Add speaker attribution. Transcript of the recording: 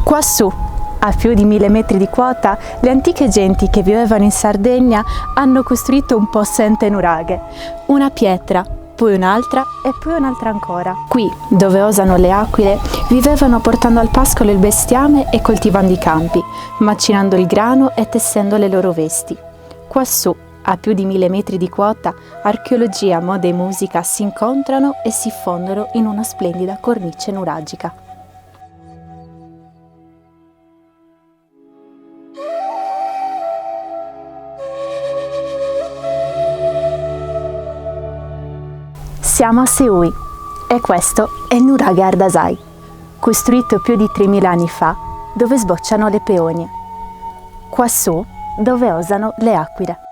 Speaker 1: Quassù, a più di 1000 metri di quota, le antiche genti che vivevano in Sardegna hanno costruito un possente nuraghe, una pietra, poi un'altra e poi un'altra ancora. Qui, dove osano le aquile, vivevano portando al pascolo il bestiame e coltivando i campi, macinando il grano e tessendo le loro vesti. Quassù, a più di 1000 metri di quota, archeologia, moda e musica si incontrano e si fondono in una splendida cornice nuragica. Siamo a Seui e questo è il Nuraghe Ardasai, costruito più di 3000 anni fa, dove sbocciano le peonie. Quassù, dove osano le aquile.